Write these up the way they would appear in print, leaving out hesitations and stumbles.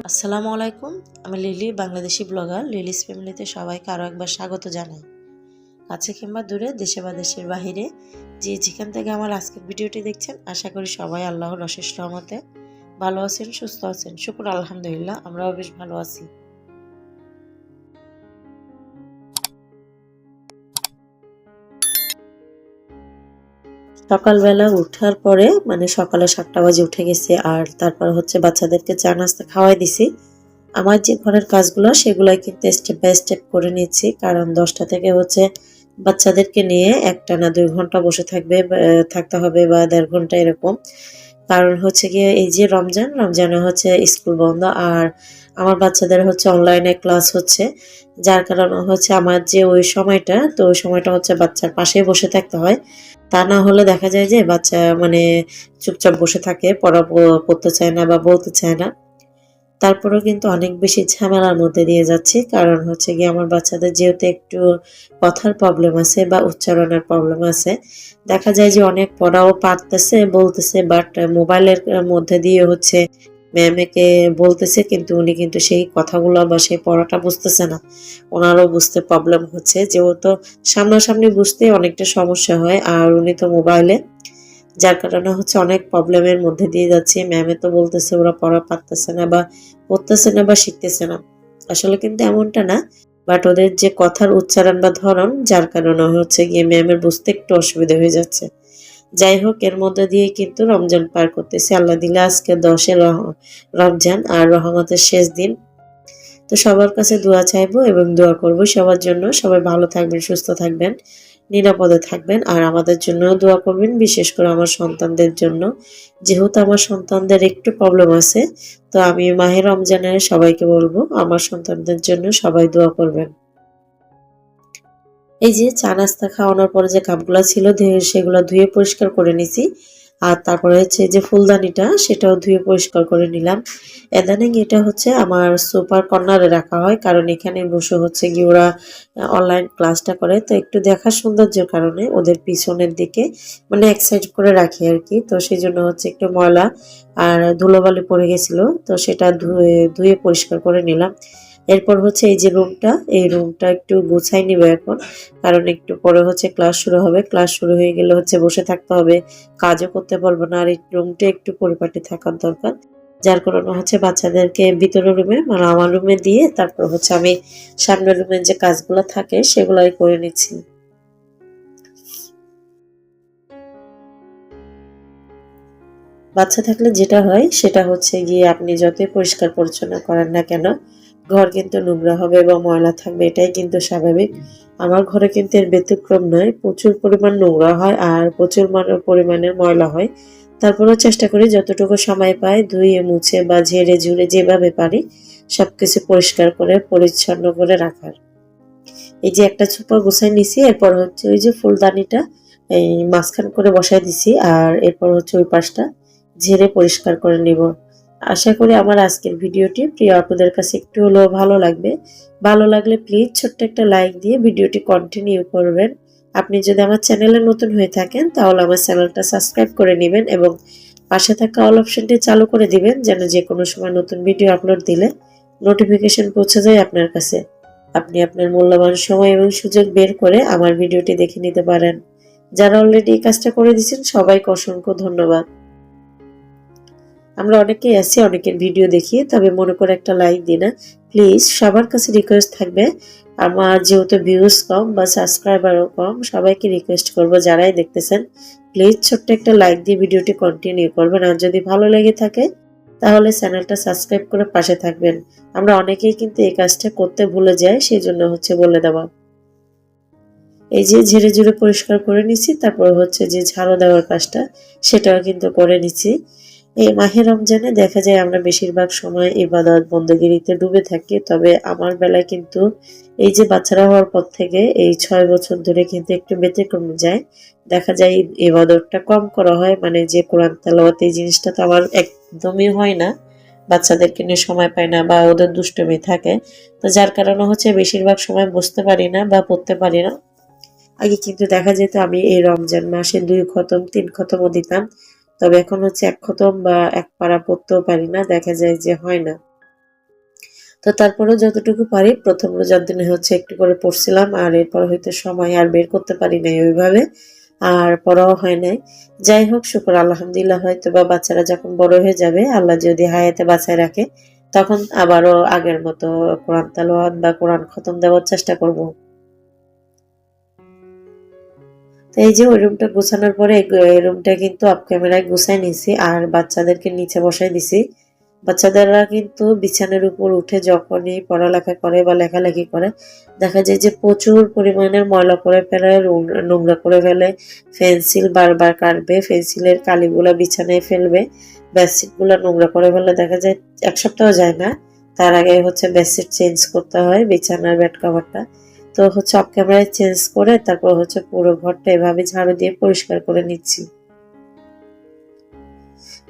আসসালামু আলাইকুম, আমি লিলি, বাংলাদেশি ব্লগার লিলিস ফ্যামিলিতে সবাইকে আরও একবার স্বাগত জানাই। কাছে কিংবা দূরে, দেশে বা দেশের বাহিরে যে যেখান থেকে আমার আজকের ভিডিওটি দেখছেন, আশা করি সবাই আল্লাহর অশেষ রহমতে ভালো আছেন, সুস্থ আছেন। শুকর আলহামদুলিল্লাহ, আমরাও বেশ ভালো আছি। সকালবেলা উঠার পরে সকালে 7টা বাজে উঠে গেছি, আর তারপর বাচ্চাদেরকে চা নাস্তা খাওয়াই দিছি। আমার যে ঘরের কাজগুলো সেগুলাই কিন্তু স্টেপ বাই স্টেপ করে নিচ্ছি, কারণ 10টা থেকে বাচ্চাদেরকে নিয়ে একটানা 2 ঘন্টা বসে থাকতে হবে বা 1.5 ঘন্টা এরকম। কারণ গিয়ে এই যে রমজানে স্কুল বন্ধ, আর আমার বাচ্চাদের অনলাইনে ক্লাস হচ্ছে, যার কারণে আমার যে ওই সময়টা, তো ওই সময়টা বাচ্চার পাশেই বসে থাকতে হয়। তা না হলে দেখা যায় যে বাচ্চা চুপচাপ বসে থাকে, পড়তে চায় না বা বলতে চায় না। তারপরেও কিন্তু অনেক বেশি ঝামেলার মধ্যে দিয়ে যাচ্ছি, কারণ গিয়ে আমার বাচ্চাদের যেহেতু একটু কথার প্রবলেম আছে বা উচ্চারণের প্রবলেম আছে, দেখা যায় যে অনেক পড়াও পারতেছে, বলতেছে, বাট মোবাইলের মধ্যে দিয়ে ম্যামকে বলতেছে, কিন্তু উনি কিন্তু সেই কথাগুলো বা সেই পড়াটা বুঝতেছে না। ওনারও বুঝতে প্রবলেম হচ্ছে, যেহেতু সামনাসামনি বুঝতে অনেকটা সমস্যা হয়, আর উনি তো মোবাইলে, যার কারণে অনেক প্রবলেমের মধ্যে দিয়ে যাচ্ছে। ম্যামে তো বলতেছে ওরা পড়া পারতেছে না বা পড়তেছে না বা শিখতেছে না, আসলে কিন্তু এমনটা না, বাট ওদের যে কথার উচ্চারণ বা ধরন, যার কারণে গিয়ে ম্যামের বুঝতে একটু অসুবিধা হয়ে যাচ্ছে। যাই হোক, এর মধ্যে দিয়ে কিন্তু রমজান পার করতেছি। আল্লাহ দিলে আজকে 10 রমজান আর রহমতের শেষ দিন। তো সবার কাছে দোয়া চাইবো এবং দোয়া করবো সবার জন্য, সবাই ভালো থাকবেন, সুস্থ থাকবেন, নিরাপদে থাকবেন, আর আমাদের জন্য দোয়া করবেন, বিশেষ করে আমার সন্তানদের জন্য। যেহেতু আমার সন্তানদের একটু প্রবলেম আছে, তো আমি মাহে রমজানের সবাইকে বলবো আমার সন্তানদের জন্য সবাই দোয়া করবেন। এই যে চা নাস্তা খাওয়ানোর পরে যে কাপগুলা ছিল সেগুলো ধুয়ে পরিষ্কার করে নিছি, আর তারপরে যে ফুলদানিটা সেটাও ধুয়ে পরিষ্কার করে নিলাম। ইদানিং এটা আমার সুপার কর্নারে রাখা হয়, কারণ এখানে বসে গিয়ে ওরা অনলাইন ক্লাসটা করে, তো একটু দেখার সৌন্দর্যের কারণে ওদের পিছনের দিকে এক সাইড করে রাখি আর কি। তো সেই জন্য একটু ময়লা আর ধুলোবালি পড়ে গেছিল, তো সেটা ধুয়ে পরিষ্কার করে নিলাম। এরপর এই যে এই রুমটা একটু গুছাই নিব এখন, কারণ একটু পরে ক্লাস শুরু হবে। ক্লাস শুরু হয়ে গেলে বসে থাকতে হবে, কাজও করতে পারবো না, আর এই রুমটা একটু পরিপাটি থাকার দরকার। যার কারণে বাচ্চাদেরকে ভিতরের রুমে আমার রুমে দিয়ে তারপর আমি সামনের রুমে যে কাজগুলো থাকে সেগুলাই করে নিচ্ছি। বাচ্চা থাকলে যেটা হয় সেটা গিয়ে আপনি যতই পরিষ্কার পরিচ্ছন্ন করেন না কেন, ঘর কিন্তু নোংরা হবে বা ময়লা থাকবে, এটাই কিন্তু স্বাভাবিক। আমার ঘরে কিন্তু এর ব্যতিক্রম নয়, প্রচুর পরিমাণ নোংরা হয় আর প্রচুর পরিমাণের ময়লা হয়। তারপরেও চেষ্টা করি যতটুকু সময় পাই ধুয়ে মুছে বা ঝেড়ে ঝুড়ে যেভাবে পারি সবকিছু পরিষ্কার করে পরিচ্ছন্ন করে রাখার। এই যে একটা ছোপা গুছাই নিছি, এরপর ওই যে ফুলদানিটা এই মাঝখান করে বসাই দিছি, আর এরপর ওই পাশটা ঝেড়ে পরিষ্কার করে নিব। আশা করি আমার আজকের ভিডিওটি প্রিয় আপুদের কাছে একটু হলেও ভালো লাগবে। ভালো লাগলে প্লিজ ছোট্ট একটা লাইক দিয়ে ভিডিওটি কন্টিনিউ করবেন। আপনি যদি আমার চ্যানেলে নতুন হয়ে থাকেন তাহলে আমার চ্যানেলটা সাবস্ক্রাইব করে নেবেন এবং পাশে থাকা অল অপশনটি চালু করে দিবেন, যেন যে কোনো সময় নতুন ভিডিও আপলোড দিলে নোটিফিকেশন পৌঁছে যায় আপনার কাছে। আপনি আপনার মূল্যবান সময় এবং সুযোগ বের করে আমার ভিডিওটি দেখে নিতে পারেন। যারা অলরেডি এই কাজটা করে দিয়েছেন সবাইকে অসংখ্য ধন্যবাদ। আমরা অনেকেই আছি অনেকের ভিডিও দেখি, তবে মনে করে একটা লাইক দিই না। প্লিজ সবার কাছে রিকোয়েস্ট থাকবে, আমার যেহেতু ভিউজ কম বা সাবস্ক্রাইবারও কম, সবাইকে রিকোয়েস্ট করব যারাই দেখতেছেন প্লিজ ছোট্ট একটা লাইক দিয়ে ভিডিওটি কন্টিনিউ করবেন, আর যদি ভালো লেগে থাকে তাহলে চ্যানেলটা সাবস্ক্রাইব করে পাশে থাকবেন। আমরা অনেকেই কিন্তু এই কাজটা করতে ভুলে যাই, সেই জন্য বলে দেওয়া। এই যে ঝেড়ে ঝুড়ে পরিষ্কার করে নিচ্ছি, তারপর যে ঝাড়ু দেওয়ার কাজটা সেটাও কিন্তু করে নিচ্ছি। এই মাহে রমজানে দেখা যায় আমরা বেশিরভাগ সময় ইবাদত বন্দেগিরিতে ডুবে থাকি, তবে আমার বেলায় কিন্তু এই যে বাচ্চারা হওয়ার পর থেকে এই 6 বছর ধরে কিন্তু একটু ব্যতিক্রম যায়। দেখা যায় ইবাদতটা কম করা হয়, যে কোরআন তেলাওয়াত এই জিনিসটা তো আমার একদমই হয় না, বাচ্চাদেরকে নিয়ে সময় পাই না বা ওদের দুষ্টুমি থাকে, তো যার কারণে বেশিরভাগ সময় বসতে পারি না বা পড়তে পারি না। আগে কিন্তু দেখা যেত আমি এই রমজান মাসে 2 খতম 3 খতমও দিতাম, তবে এখন হচ্ছে 1 খতম বা 1 পারা পড়তেও পারি না, দেখা যায় যে হয় না। তো তারপরেও যতটুকু পারি প্রথম রোজার দিনে হচ্ছে একটু করে পড়ছিলাম, আর এরপর হয়তো সময় আর বের করতে পারি নাই ওইভাবে, আর পড়াও হয় নাই। যাই হোক, শুকর আলহামদুলিল্লাহ, হয়তো বা বাচ্চারা যখন বড় হয়ে যাবে, আল্লাহ যদি হায়াতে বাঁচায় রাখে, তখন আবারও আগের মতো কোরআন তেলাওয়াত বা কোরআন খতম দেওয়ার চেষ্টা করব। তো এই যে ওই রুমটা গুছানোর পরে এই রুমটা কিন্তু অফ ক্যামেরায় গুছাই নিছি, আর বাচ্চাদেরকে নিচে বসাই দিছি। বাচ্চাদেররা কিন্তু বিছানার উপর উঠে যখনই পড়ালেখা করে বা লেখালেখি করে, দেখা যায় যে প্রচুর পরিমাণের ময়লা করে ফেলে, নোংরা করে ফেলে। পেন্সিল বারবার কাটবে, পেন্সিলের কালিগুলা বিছানায় ফেলবে, বেডশিটগুলো নোংরা করে ফেলে। দেখা যায় 1 সপ্তাহ যায় না, তার আগে হচ্ছে বেডশিট চেঞ্জ করতে হয়, বিছানার বেড কভারটা। তো হচ্ছে অফ ক্যামেরায় চেঞ্জ করে তারপর হচ্ছে পুরো ঘরটা এভাবে ঝাড়ু দিয়ে পরিষ্কার করে নিচ্ছি।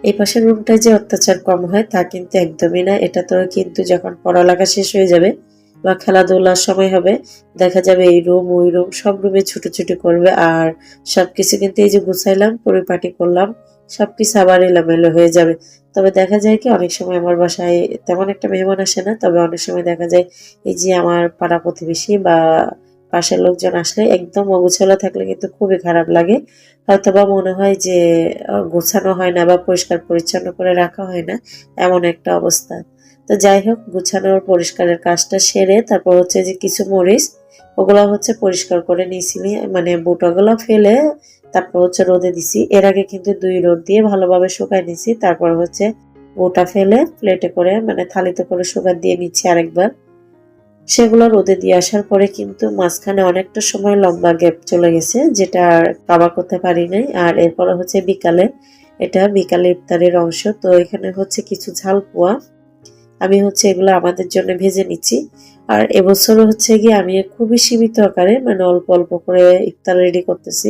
এই পাশের রুমটায় যে অত্যাচার কম হয় তা কিন্তু একদমই না। এটা তো কিন্তু যখন পড়ালেখা শেষ হয়ে যাবে বা খেলাধুলার সময় হবে, দেখা যাবে এই রুম ওই রুম সব রুমে ছুটোছুটি করবে, আর সবকিছু কিন্তু এই যে গুছাইলাম পরিপাটি করলাম, সবকিছু আবার এলোমেলো হয়ে যাবে। তবে দেখা যায় কি, অনেক সময় আমার বাসায় তেমন একটা মেহমান আসে না, তবে অনেক সময় দেখা যায় এই যে আমার পাড়া প্রতিবেশী বা পাশের লোকজন আসলে একদম অগোছালো থাকলে কিন্তু খুবই খারাপ লাগে। হয়তোবা মনে হয় যে গোছানো হয় না বা পরিষ্কার পরিচ্ছন্ন করে রাখা হয় না, এমন একটা অবস্থা। তো যাই হোক, গুছানোর পরিষ্কারের কাজটা সেরে তারপর হচ্ছে যে কিছু মরিচ, ওগুলা হচ্ছে পরিষ্কার করে নিয়েছিলি, মানে বোটাগুলো ফেলে তারপর হচ্ছে রোদে দিছি। এর আগে কিন্তু 2 রোদ দিয়ে ভালোভাবে শুকায় নিছি, তারপর হচ্ছে বোটা ফেলে প্লেটে করে মানে থালিতে করে শুকায় দিয়ে নিচ্ছি আরেকবার। সেগুলো রোদে দিয়ে আসার পরে কিন্তু মাঝখানে অনেকটা সময় লম্বা গ্যাপ চলে গেছে, যেটা আর কভার করতে পারি নাই। আর এরপরে হচ্ছে বিকালে, এটা বিকালে ইফতারের অংশ। তো এখানে হচ্ছে কিছু ঝাল পোয়া, আমি হচ্ছে এগুলো আমাদের জন্য ভেজে নিচ্ছি। আর এবছরও হচ্ছে গিয়ে আমি খুবই সীমিত আকারে মানে অল্প অল্প করে ইফতার রেডি করতেছি,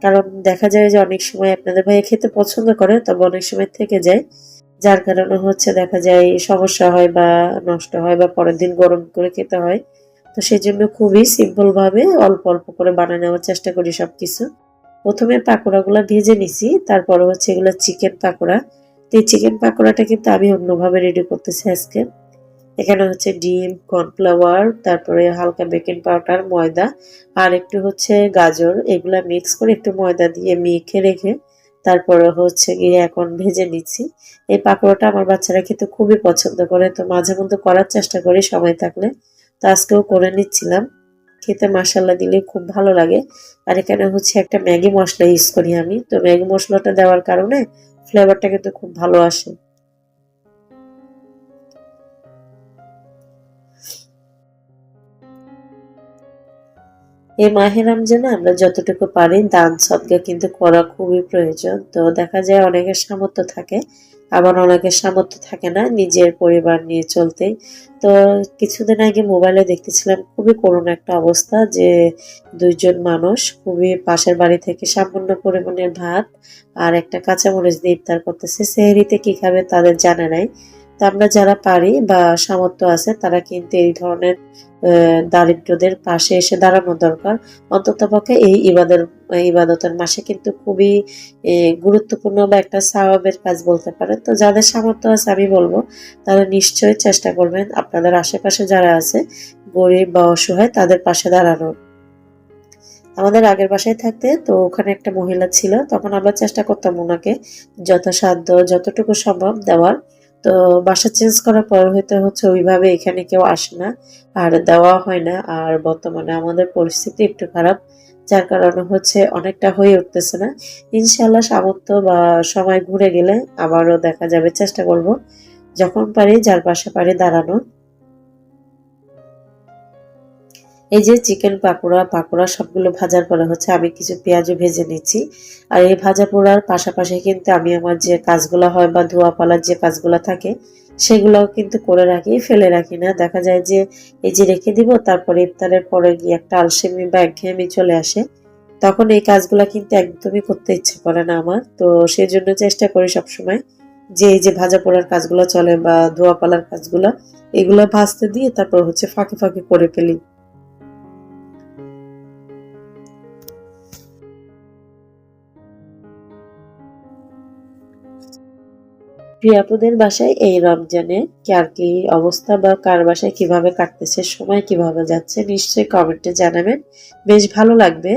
কারণ দেখা যায় যে অনেক সময় আপনাদের ভাইয়া খেতে পছন্দ করে, তবে অনেক সময় থেকে যায়, যার কারণে হচ্ছে দেখা যায় সমস্যা হয় বা নষ্ট হয় বা পরের দিন গরম করে খেতে হয়। তো সেজন্য খুবই সিম্পল ভাবে অল্প অল্প করে বানিয়ে নেওয়ার চেষ্টা করি সবকিছু। প্রথমে পাকোড়াগুলো ভেজে নিছি, তারপরে হচ্ছে এগুলো চিকেন পাকোড়া। তো এই চিকেন পাকোড়াটা কিন্তু আমি অন্যভাবে রেডি করতেছি আজকে। এখানে হচ্ছে ডিম, কর্নফ্লাওয়ার, তারপরে হালকা বেকিং পাউডার, ময়দা আর একটু হচ্ছে গাজর, এগুলা মিক্স করে একটু ময়দা দিয়ে মেখে রেখে তারপরে হচ্ছে গিয়ে এখন ভেজে নিচ্ছি। এই পাকোড়াটা আমার বাচ্চারা খেতে খুবই পছন্দ করে, তো মাঝে মধ্যে করার চেষ্টা করি সময় থাকলে। তো আজকেও করে নিচ্ছিলাম, খেতে মাশাআল্লাহ দিলে খুব ভালো লাগে। আর এখানে হচ্ছে একটা ম্যাগি মশলা ইউজ করি আমি, তো ম্যাগি মশলাটা দেওয়ার কারণে ফ্লেভারটা কিন্তু খুব ভালো আসে। এই মাহে রমজানে আমরা যতটুকু পারি দান সদকা কিন্তু করা খুবই প্রয়োজন। তো দেখা যায় অনেকের সামর্থ্য থাকে, আবার অনেকের সামর্থ্য থাকে না নিজের পরিবার নিয়ে চলতে। তো কিছুদিন আগে মোবাইলে দেখতেছিলাম খুবই করুণ একটা অবস্থা, যে 2 জন মানুষ খুবই পাশের বাড়ি থেকে সামান্য পরিমাণের ভাত আর একটা কাঁচামরিচ দিয়ে ইফতার করতেছে। সেহরিতে কি খাবে তাদের জানা নাই। তো আমরা যারা পারি বা সামর্থ্য আছে তারা কিন্তু এই ধরনের দারিদ্রদের পাশে এসে দাঁড়ানো দরকার। অন্ততপক্ষে এই ইবাদতের মাসে কিন্তু খুবই গুরুত্বপূর্ণ বা একটা সওয়াবের কাজ বলতে পারেন। তো যাদের সামর্থ্য আছে আমি বলব তারা নিশ্চয়ই চেষ্টা করবেন আপনাদের আশেপাশে যারা আছে গরিব বা অসহায় তাদের পাশে দাঁড়ানোর। আমাদের আগের বাসায় থাকতে তো ওখানে একটা মহিলা ছিল, তখন আমরা চেষ্টা করতাম ওনাকে যথাসাধ্য যতটুকু সম্ভব দেওয়ার। তো বাসা চেঞ্জ করার পর হইতে হচ্ছে ওইভাবে এখানে কেউ আসে না আর দেওয়া হয় না। আর বর্তমানে আমাদের পরিস্থিতি একটু খারাপ, যার কারণে হচ্ছে অনেকটা হয়ে উঠতেছে না। ইনশাল্লাহ সামর্থ্য বা সময় ঘুরে গেলে আবারও দেখা যাবে, চেষ্টা করব যখন পারি যার পাশে পারি দাঁড়ানো। এই যে চিকেন পাকোড়া সবগুলো ভাজার পরে হচ্ছে আমি কিছু পেঁয়াজও ভেজে নিচ্ছি। আর এই ভাজা পোড়ার পাশাপাশি কিন্তু আমি আমার যে কাজগুলো হয় বা ধোয়া পালার যে কাজগুলো থাকে সেগুলোও কিন্তু করে রাখি, ফেলে রাখি না। দেখা যায় যে এই যে রেখে দিব, তারপরে ইফতারের পরে গিয়ে একটা আলসেমি বা একঘেয়েমি চলে আসে, তখন এই কাজগুলা কিন্তু একদমই করতে ইচ্ছে করে না আমার। তো সেই জন্য চেষ্টা করি সবসময় যে এই যে ভাজা পোড়ার কাজগুলো চলে বা ধোয়া পালার কাজগুলো, এগুলো ভাজতে দিয়ে তারপর হচ্ছে ফাঁকে ফাঁকে করে ফেলি। প্রিয়াপুদের বাসায় এই রমজানে কার কি অবস্থা বা কার বাসায় কিভাবে কাটতেছে, সময় কিভাবে যাচ্ছে নিশ্চয়ই কমেন্টে জানাবেন, বেশ ভালো লাগবে।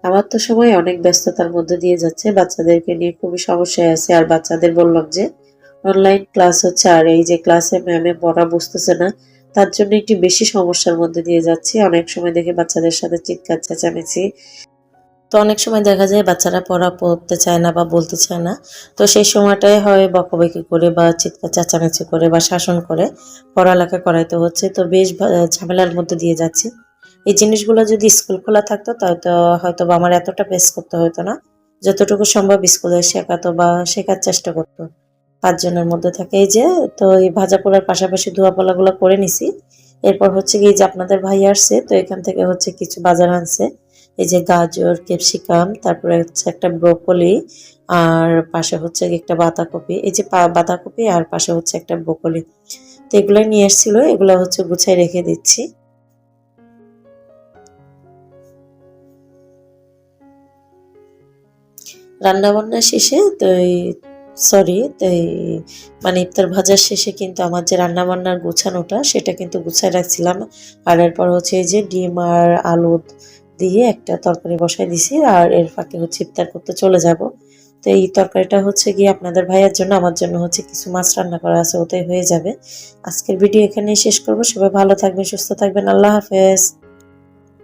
আমার তো সময় অনেক ব্যস্ততার মধ্যে দিয়ে যাচ্ছে, বাচ্চাদেরকে নিয়ে খুবই সমস্যায় আছে। আর বাচ্চাদের বললাম যে অনলাইন ক্লাস হচ্ছে, আর এই যে ক্লাসে ম্যামে পড়া বুঝতেছে না, তার জন্য একটু বেশি সমস্যার মধ্যে দিয়ে যাচ্ছি। অনেক সময় দেখে বাচ্চাদের সাথে চিৎকার চেঁচামেচি, তো অনেক সময় দেখা যায় বাচ্চারা পড়া পড়তে চায় না বা বলতে চায় না, তো সেই সময়টায় হয় বকাবকি করে বা চিৎকার চেঁচামেচি করে বা শাসন করে পড়ালেখা করাইতে হচ্ছে, তো বেশ ঝামেলার মধ্যে দিয়ে যাচ্ছি। এই জিনিসগুলো যদি স্কুল খোলা থাকতো তাহলে হয়তো বা আমার এতটা ফেস করতে হতো না। যতটুকু সম্ভব স্কুলে শেখাতো বা শেখার চেষ্টা করতো। ৫ জনের মধ্যে থাকে এই যে, তো এই ভাজা পোড়ার পাশাপাশি ধোয়া পোলাগুলো করে নিছি। এরপর হচ্ছে গিয়ে যে আপনাদের ভাই আসছে, তো এখান থেকে হচ্ছে কিছু বাজার আনছে। এই যে গাজর, ক্যাপসিকাম, তারপরে হচ্ছে একটা ব্রোকলি, আর পাশে হচ্ছে গিয়ে একটা বাঁধাকপি। এই যে বাঁধাকপি আর পাশে হচ্ছে একটা ব্রোকলি। তো এগুলাই নিয়ে এসেছিল, এগুলো হচ্ছে গুছাই রেখে দিচ্ছি। রান্নাবান্না শেষে তো মানে ইফতার ভাজার শেষে কিন্তু আমার যে রান্নাবান্নার গোছানোটা সেটা কিন্তু গুছায় রাখছিলাম। আর এরপর হচ্ছে এই যে ডিম আর আলু দিয়ে একটা তরকারি বসাই দিছি, আর এর ফাঁকে হচ্ছে ইফতার করতে চলে যাব। তো এই তরকারিটা হচ্ছে গিয়ে আপনাদের ভাইয়ের জন্য, আমার জন্য হচ্ছে কিছু মাছ রান্না করা আছে, ওটাই হয়ে যাবে। আজকের ভিডিও এখানেই শেষ করব। সবাই ভালো থাকবেন, সুস্থ থাকবেন, আল্লাহ হাফেজ।